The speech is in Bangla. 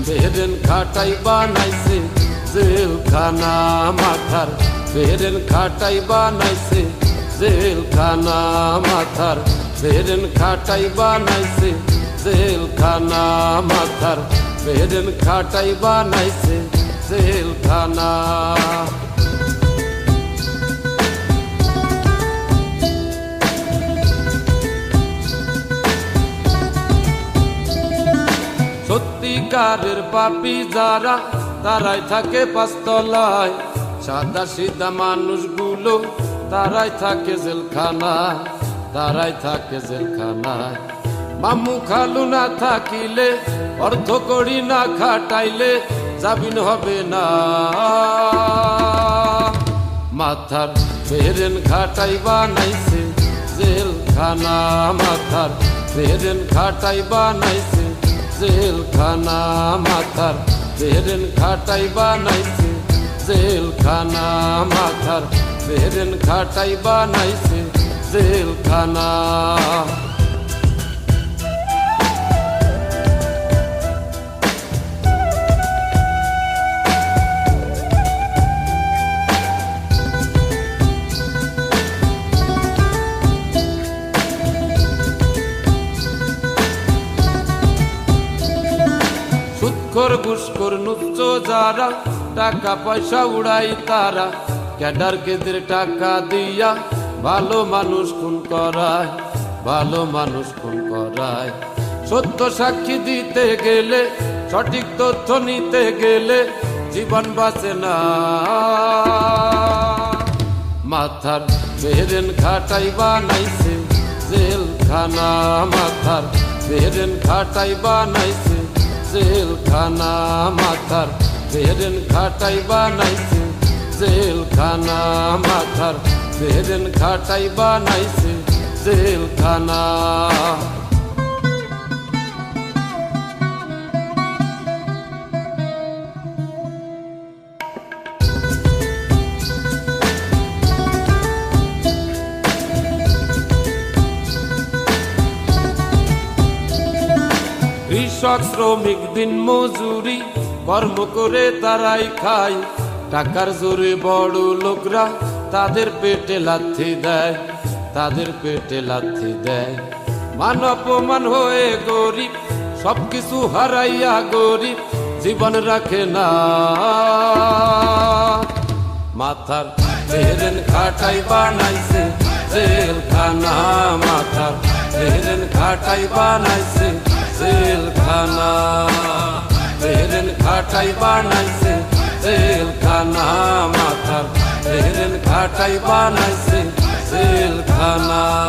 বেরেন খাটাই বানাইছে জেলখানা মাথার, বেরেন খাটাই বানাইছে জেলখানা মাথার, বেরেন খাটাই বানাইছে জেলখানা মাথার, বেরেন খাটাই বানাইছে জেলখানা। সত্যিকারের পাপী যারা তারাই থাকে পাঁচতলায়, সাদা সিধা মানুষগুলো তারাই থাকে জেলখানায়, তারাই থাকে জেলখানায়। মামু খালু না থাকিলে, অর্থ করি না খাটাইলে জামিন হবে না। মাথার বেরেন খাটাই বানাইছে জেলখানা মাথার, বেরেন খাটাই বানাইছে জেলখানা মাথার, বেরেন খাটাই বানাইছে জেলখানা মাথার, বেরেন খাটাই বানাইছে জেলখানা। সুৎখোর ঘুষখোর নুচ্চ যারা, টাকা পয়সা উড়াই তারা, ক্যাডার কেদের টাকা দিয়া ভালো মানুষ খুন করায়, ভালো মানুষ খুন করায়। সত্য সাক্ষী দিতে গেলে, সঠিক তথ্য নিতে গেলে জীবন বাঁচে না। মাথার বেরেন খাটাই বানাইছে জেলখানা মাথার, বেরেন খাটাই বানাইছে জেলখানা মাথার, বেরেন খাটাই বানাইছে জেলখানা মাথার, বেরেন খাটাই বানাইছে জেলখানা। কৃষক শ্রমিক দিন মজুরি কর্ম করে তারাই খায়, টাকার জোরে বড় লোকরা তাদের পেটে লাথি দেয়, তাদের পেটে লাথি দেয়। মান অপমান হয়ে গরিব, সবকিছু হারাইয়া গরিব জীবন রাখে না। মাথার বেরেন খাটাই বানাইছে জেলখানা মাথার, বেরেন খাটাই বানাইছে জেলখানা, বেরেন খাটাই বানাইছে জেলখানা মাথার, বেরেন খাটাই বানাইছে জেলখানা।